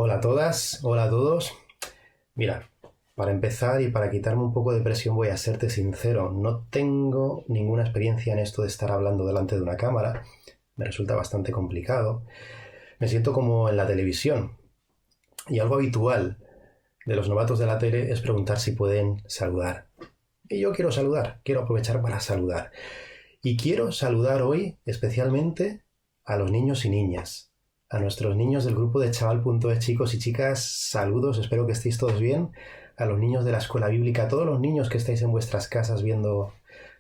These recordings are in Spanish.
Hola a todas, hola a todos. Mira, para empezar y para quitarme un poco de presión voy a serte sincero. No tengo ninguna experiencia en esto de estar hablando delante de una cámara. Me resulta bastante complicado. Me siento como en la televisión. Y algo habitual de los novatos de la tele es preguntar si pueden saludar. Y yo quiero saludar, quiero aprovechar para saludar. Y quiero saludar hoy especialmente a los niños y niñas, a nuestros niños del grupo de Chaval.es, chicos y chicas, saludos, espero que estéis todos bien, a los niños de la escuela bíblica, a todos los niños que estáis en vuestras casas viendo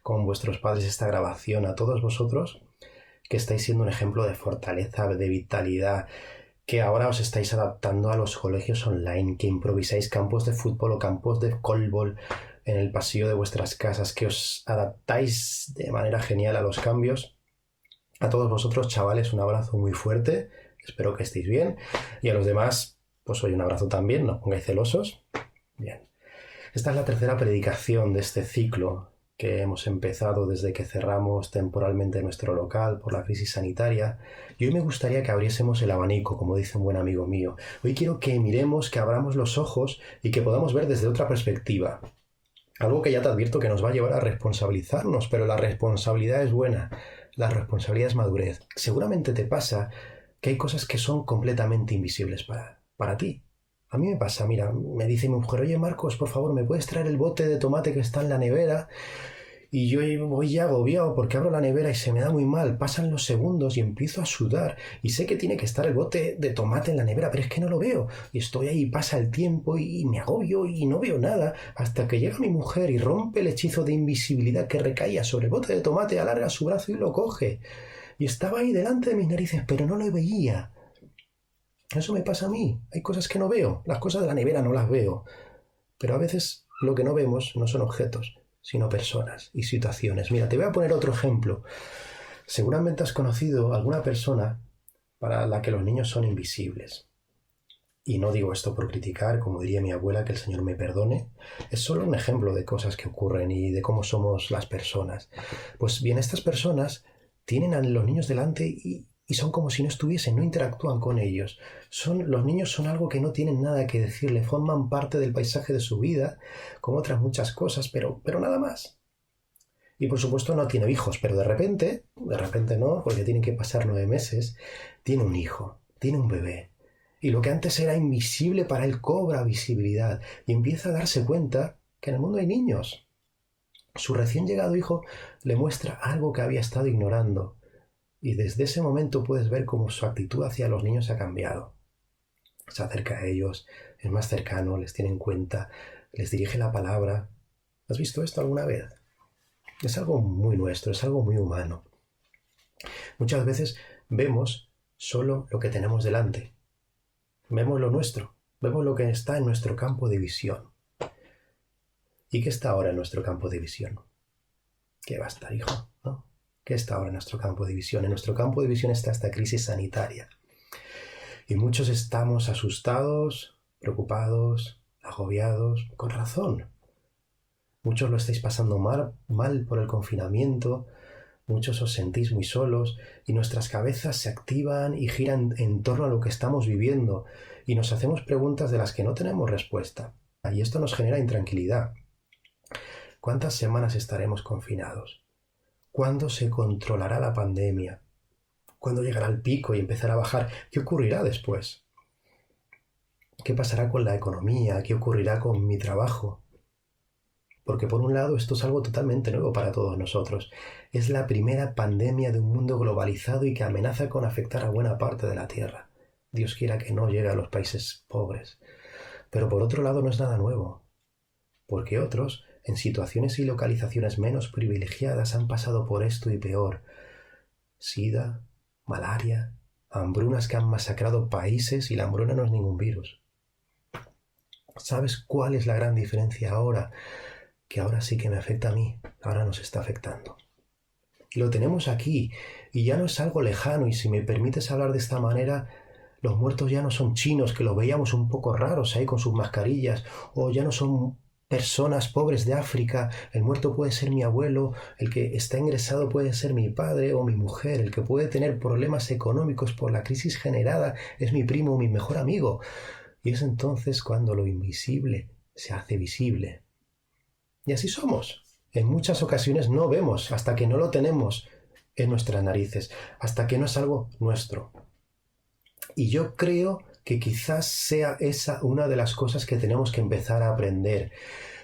con vuestros padres esta grabación, a todos vosotros que estáis siendo un ejemplo de fortaleza, de vitalidad, que ahora os estáis adaptando a los colegios online, que improvisáis campos de fútbol o campos de cólbol en el pasillo de vuestras casas, que os adaptáis de manera genial a los cambios. A todos vosotros, chavales, un abrazo muy fuerte, espero que estéis bien, y a los demás, pues hoy un abrazo también, no os pongáis celosos. Bien, esta es la tercera predicación de este ciclo que hemos empezado desde que cerramos temporalmente nuestro local por la crisis sanitaria, y hoy me gustaría que abriésemos el abanico, como dice un buen amigo mío. Hoy quiero que miremos, que abramos los ojos y que podamos ver desde otra perspectiva. Algo que ya te advierto que nos va a llevar a responsabilizarnos, pero la responsabilidad es buena, la responsabilidad es madurez. Seguramente te pasa que hay cosas que son completamente invisibles para ti. A mí me pasa, mira, me dice mi mujer, oye Marcos, por favor, ¿me puedes traer el bote de tomate que está en la nevera? Y yo voy ya agobiado porque abro la nevera y se me da muy mal. Pasan los segundos y empiezo a sudar. Y sé que tiene que estar el bote de tomate en la nevera, pero es que no lo veo. Y estoy ahí, pasa el tiempo y me agobio y no veo nada. Hasta que llega mi mujer y rompe el hechizo de invisibilidad que recaía sobre el bote de tomate, alarga su brazo y lo coge. Y estaba ahí delante de mis narices, pero no lo veía. Eso me pasa a mí. Hay cosas que no veo. Las cosas de la nevera no las veo. Pero a veces lo que no vemos no son objetos, sino personas y situaciones. Mira, te voy a poner otro ejemplo. Seguramente has conocido a alguna persona para la que los niños son invisibles. Y no digo esto por criticar, como diría mi abuela, que el Señor me perdone. Es solo un ejemplo de cosas que ocurren y de cómo somos las personas. Pues bien, estas personas tienen a los niños delante y son como si no estuviesen, no interactúan con ellos. Los niños son algo que no tienen nada que decirle, forman parte del paisaje de su vida, como otras muchas cosas, pero nada más. Y por supuesto no tiene hijos, pero de repente no, porque tienen que pasar 9 meses, tiene un hijo, tiene un bebé. Y lo que antes era invisible para él cobra visibilidad y empieza a darse cuenta que en el mundo hay niños. Su recién llegado hijo le muestra algo que había estado ignorando. Y desde ese momento puedes ver cómo su actitud hacia los niños ha cambiado. Se acerca a ellos, es más cercano, les tiene en cuenta, les dirige la palabra. ¿Has visto esto alguna vez? Es algo muy nuestro, es algo muy humano. Muchas veces vemos solo lo que tenemos delante. Vemos lo nuestro, vemos lo que está en nuestro campo de visión. ¿Y qué está ahora en nuestro campo de visión? ¿Qué va a estar, hijo? ¿No? ¿Qué está ahora en nuestro campo de visión? En nuestro campo de visión está esta crisis sanitaria. Y muchos estamos asustados, preocupados, agobiados, con razón. Muchos lo estáis pasando mal por el confinamiento, muchos os sentís muy solos y nuestras cabezas se activan y giran en torno a lo que estamos viviendo y nos hacemos preguntas de las que no tenemos respuesta. Y esto nos genera intranquilidad. ¿Cuántas semanas estaremos confinados? ¿Cuándo se controlará la pandemia? ¿Cuándo llegará el pico y empezará a bajar? ¿Qué ocurrirá después? ¿Qué pasará con la economía? ¿Qué ocurrirá con mi trabajo? Porque por un lado esto es algo totalmente nuevo para todos nosotros. Es la primera pandemia de un mundo globalizado y que amenaza con afectar a buena parte de la Tierra. Dios quiera que no llegue a los países pobres. Pero por otro lado no es nada nuevo. Porque otros, en situaciones y localizaciones menos privilegiadas, han pasado por esto y peor. Sida, malaria, hambrunas que han masacrado países y la hambruna no es ningún virus. ¿Sabes cuál es la gran diferencia ahora? Que ahora sí que me afecta a mí, ahora nos está afectando. Y lo tenemos aquí, y ya no es algo lejano, y si me permites hablar de esta manera, los muertos ya no son chinos, que los veíamos un poco raros ahí con sus mascarillas, o ya no son personas pobres de África, el muerto puede ser mi abuelo, el que está ingresado puede ser mi padre o mi mujer, el que puede tener problemas económicos por la crisis generada es mi primo o mi mejor amigo. Y es entonces cuando lo invisible se hace visible. Y así somos. En muchas ocasiones no vemos hasta que no lo tenemos en nuestras narices, hasta que no es algo nuestro. Y yo creo que quizás sea esa una de las cosas que tenemos que empezar a aprender,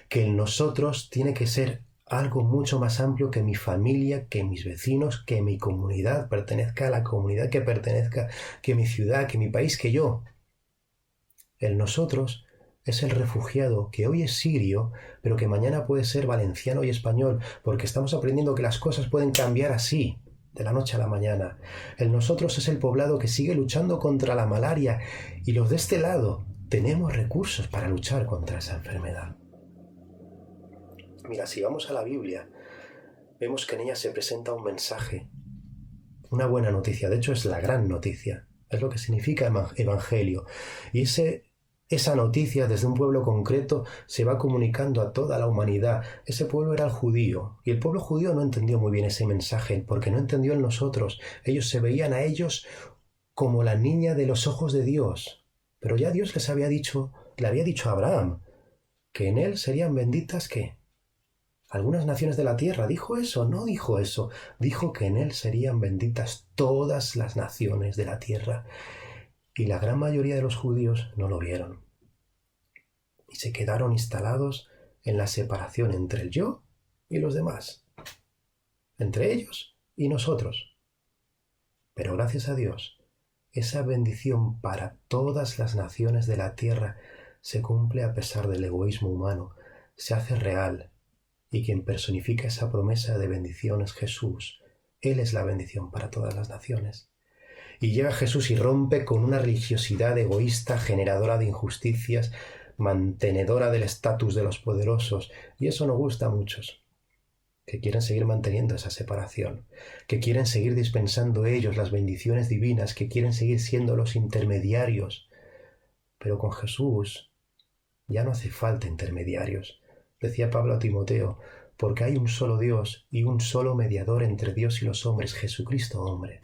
que en nosotros tiene que ser algo mucho más amplio que mi familia, que mis vecinos, que mi comunidad pertenezca a la comunidad que pertenezca, que mi ciudad, que mi país, que yo. El nosotros es el refugiado que hoy es sirio, pero que mañana puede ser valenciano y español, porque estamos aprendiendo que las cosas pueden cambiar así, de la noche a la mañana. El nosotros es el poblado que sigue luchando contra la malaria, y los de este lado tenemos recursos para luchar contra esa enfermedad. Mira, si vamos a la Biblia, vemos que en ella se presenta un mensaje, una buena noticia, de hecho es la gran noticia, es lo que significa evangelio, y esa noticia desde un pueblo concreto se va comunicando a toda la humanidad. Ese pueblo era el judío, y el pueblo judío no entendió muy bien ese mensaje, porque no entendió en nosotros. Ellos se veían a ellos como la niña de los ojos de Dios. Pero ya Dios le había dicho a Abraham, que en él serían benditas, ¿qué? Algunas naciones de la tierra. ¿Dijo eso? No dijo eso. Dijo que en él serían benditas todas las naciones de la tierra. Y la gran mayoría de los judíos no lo vieron. Y se quedaron instalados en la separación entre el yo y los demás. Entre ellos y nosotros. Pero gracias a Dios, esa bendición para todas las naciones de la tierra se cumple a pesar del egoísmo humano, se hace real. Y quien personifica esa promesa de bendición es Jesús. Él es la bendición para todas las naciones. Y llega Jesús y rompe con una religiosidad egoísta, generadora de injusticias, mantenedora del estatus de los poderosos. Y eso nos gusta a muchos, que quieren seguir manteniendo esa separación, que quieren seguir dispensando ellos las bendiciones divinas, que quieren seguir siendo los intermediarios. Pero con Jesús ya no hace falta intermediarios. Decía Pablo a Timoteo, porque hay un solo Dios y un solo mediador entre Dios y los hombres, Jesucristo hombre.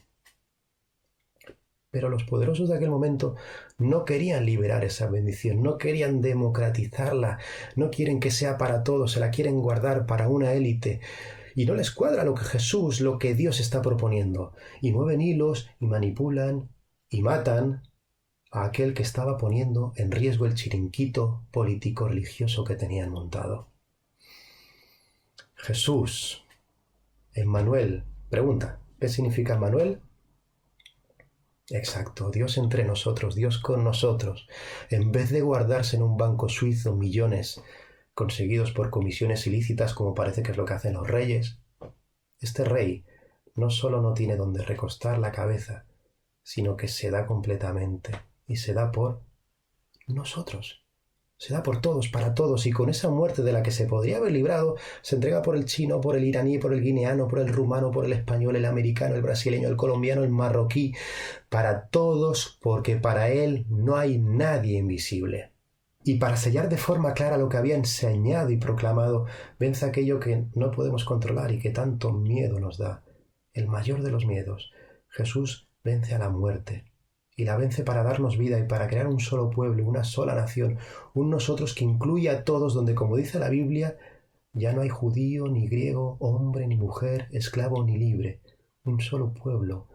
Pero los poderosos de aquel momento no querían liberar esa bendición, no querían democratizarla, no quieren que sea para todos, se la quieren guardar para una élite. Y no les cuadra lo que Jesús, lo que Dios está proponiendo. Y mueven hilos y manipulan y matan a aquel que estaba poniendo en riesgo el chiringuito político-religioso que tenían montado. Jesús, Emmanuel, pregunta, ¿qué significa Emmanuel? Exacto, Dios entre nosotros, Dios con nosotros. En vez de guardarse en un banco suizo millones conseguidos por comisiones ilícitas, como parece que es lo que hacen los reyes, este rey no solo no tiene donde recostar la cabeza, sino que se da completamente, y se da por nosotros. Se da por todos, para todos, y con esa muerte de la que se podría haber librado, se entrega por el chino, por el iraní, por el guineano, por el rumano, por el español, el americano, el brasileño, el colombiano, el marroquí, para todos, porque para él no hay nadie invisible. Y para sellar de forma clara lo que había enseñado y proclamado, vence aquello que no podemos controlar y que tanto miedo nos da. El mayor de los miedos. Jesús vence a la muerte. Y la vence para darnos vida y para crear un solo pueblo, una sola nación, un nosotros que incluye a todos, donde, como dice la Biblia, ya no hay judío, ni griego, hombre, ni mujer, esclavo, ni libre. Un solo pueblo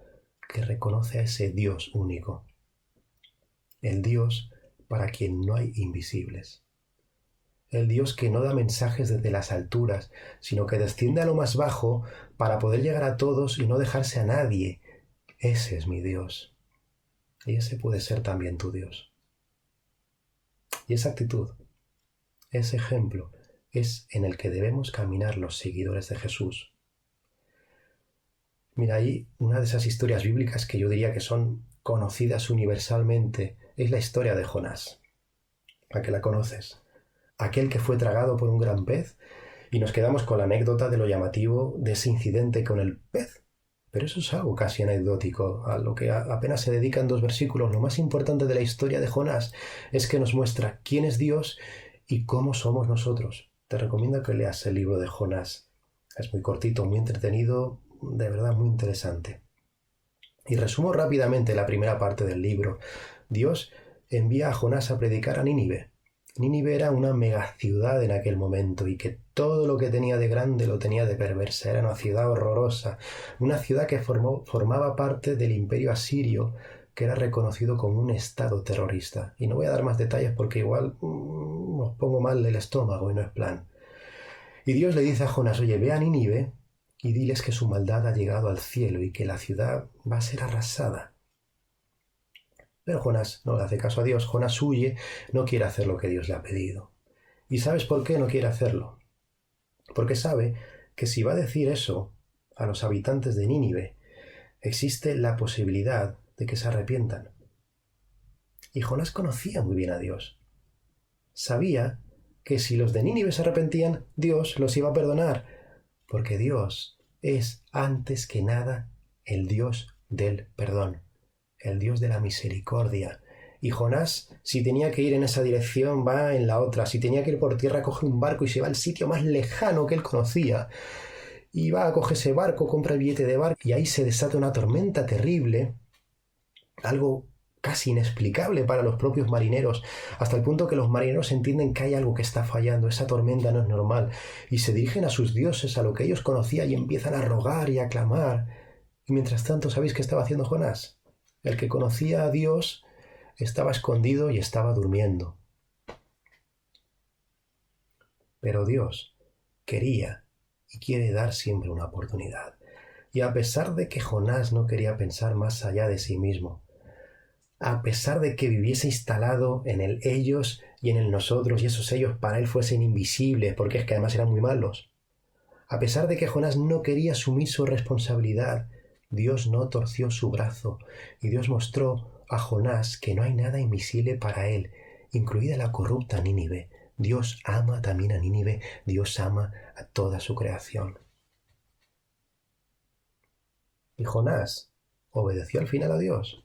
que reconoce a ese Dios único. El Dios para quien no hay invisibles. El Dios que no da mensajes desde las alturas, sino que desciende a lo más bajo para poder llegar a todos y no dejarse a nadie. Ese es mi Dios. Y ese puede ser también tu Dios. Y esa actitud, ese ejemplo, es en el que debemos caminar los seguidores de Jesús. Mira, ahí una de esas historias bíblicas que yo diría que son conocidas universalmente es la historia de Jonás. ¿A que la conoces? Aquel que fue tragado por un gran pez, y nos quedamos con la anécdota de lo llamativo de ese incidente con el pez. Pero eso es algo casi anecdótico, a lo que apenas se dedican 2 versículos. Lo más importante de la historia de Jonás es que nos muestra quién es Dios y cómo somos nosotros. Te recomiendo que leas el libro de Jonás. Es muy cortito, muy entretenido, de verdad muy interesante. Y resumo rápidamente la primera parte del libro. Dios envía a Jonás a predicar a Nínive. Nínive era una megaciudad en aquel momento y que todo lo que tenía de grande lo tenía de perversa. Era una ciudad horrorosa, una ciudad que formaba parte del imperio asirio, que era reconocido como un estado terrorista. Y no voy a dar más detalles porque igual os pongo mal del estómago y no es plan. Y Dios le dice a Jonás, oye, ve a Nínive y diles que su maldad ha llegado al cielo y que la ciudad va a ser arrasada. Pero Jonás no le hace caso a Dios. Jonás huye, no quiere hacer lo que Dios le ha pedido. ¿Y sabes por qué no quiere hacerlo? Porque sabe que si va a decir eso a los habitantes de Nínive, existe la posibilidad de que se arrepientan. Y Jonás conocía muy bien a Dios. Sabía que si los de Nínive se arrepentían, Dios los iba a perdonar, porque Dios es antes que nada el Dios del perdón, el Dios de la misericordia. Y Jonás, si tenía que ir en esa dirección, va en la otra. Si tenía que ir por tierra, coge un barco y se va al sitio más lejano que él conocía. Y va, coge ese barco, compra el billete de barco y ahí se desata una tormenta terrible, algo casi inexplicable para los propios marineros, hasta el punto que los marineros entienden que hay algo que está fallando, esa tormenta no es normal, y se dirigen a sus dioses, a lo que ellos conocían, y empiezan a rogar y a clamar. Y mientras tanto, ¿sabéis qué estaba haciendo Jonás? El que conocía a Dios estaba escondido y estaba durmiendo. Pero Dios quería y quiere dar siempre una oportunidad. Y a pesar de que Jonás no quería pensar más allá de sí mismo, a pesar de que viviese instalado en el ellos y en el nosotros, y esos ellos para él fuesen invisibles, porque es que además eran muy malos, a pesar de que Jonás no quería asumir su responsabilidad, Dios no torció su brazo, y Dios mostró a Jonás que no hay nada invisible para él, incluida la corrupta Nínive. Dios ama también a Nínive, Dios ama a toda su creación. Y Jonás obedeció al final a Dios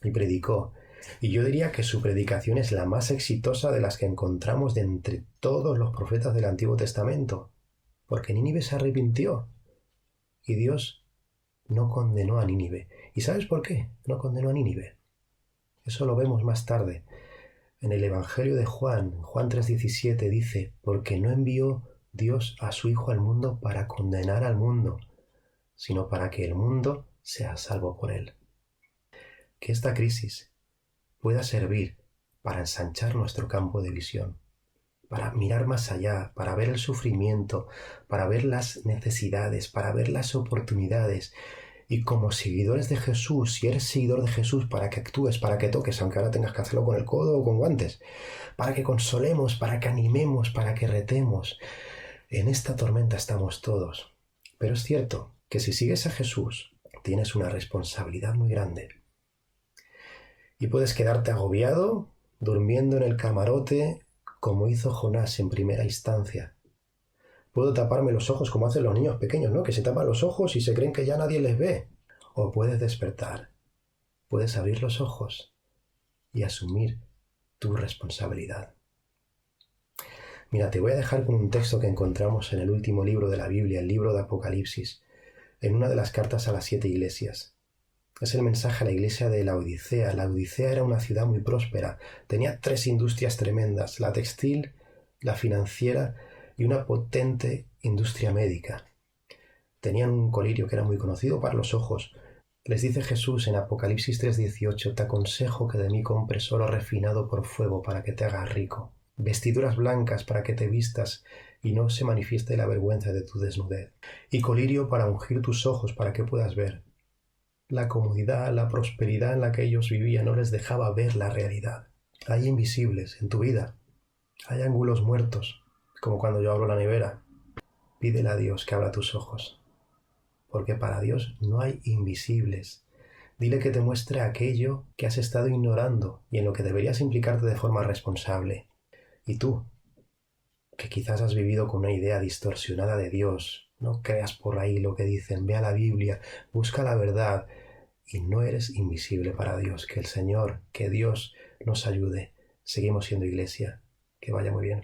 y predicó. Y yo diría que su predicación es la más exitosa de las que encontramos de entre todos los profetas del Antiguo Testamento, porque Nínive se arrepintió y Dios no condenó a Nínive. ¿Y sabes por qué no condenó a Nínive? Eso lo vemos más tarde. En el Evangelio de Juan, Juan 3:17 dice, porque no envió Dios a su Hijo al mundo para condenar al mundo, sino para que el mundo sea salvo por él. Que esta crisis pueda servir para ensanchar nuestro campo de visión, para mirar más allá, para ver el sufrimiento, para ver las necesidades, para ver las oportunidades. Y como seguidores de Jesús, si eres seguidor de Jesús, para que actúes, para que toques, aunque ahora tengas que hacerlo con el codo o con guantes, para que consolemos, para que animemos, para que retemos. En esta tormenta estamos todos. Pero es cierto que si sigues a Jesús, tienes una responsabilidad muy grande. Y puedes quedarte agobiado, durmiendo en el camarote, como hizo Jonás en primera instancia. Puedo taparme los ojos como hacen los niños pequeños, ¿no? Que se tapan los ojos y se creen que ya nadie les ve. O puedes despertar, puedes abrir los ojos y asumir tu responsabilidad. Mira, te voy a dejar con un texto que encontramos en el último libro de la Biblia, el libro de Apocalipsis, en una de las cartas a las 7 iglesias. Es el mensaje a la iglesia de Laodicea. Laodicea era una ciudad muy próspera. Tenía 3 industrias tremendas, la textil, la financiera y una potente industria médica. Tenían un colirio que era muy conocido para los ojos. Les dice Jesús en Apocalipsis 3:18, te aconsejo que de mí compres oro refinado por fuego para que te hagas rico, vestiduras blancas para que te vistas y no se manifieste la vergüenza de tu desnudez, y colirio para ungir tus ojos para que puedas ver. La comodidad, la prosperidad en la que ellos vivían no les dejaba ver la realidad. Hay invisibles en tu vida. Hay ángulos muertos, como cuando yo abro la nevera. Pídele a Dios que abra tus ojos, porque para Dios no hay invisibles. Dile que te muestre aquello que has estado ignorando y en lo que deberías implicarte de forma responsable. Y tú, que quizás has vivido con una idea distorsionada de Dios, no creas por ahí lo que dicen, ve a la Biblia, busca la verdad y no eres invisible para Dios. Que el Señor, que Dios nos ayude. Seguimos siendo iglesia. Que vaya muy bien.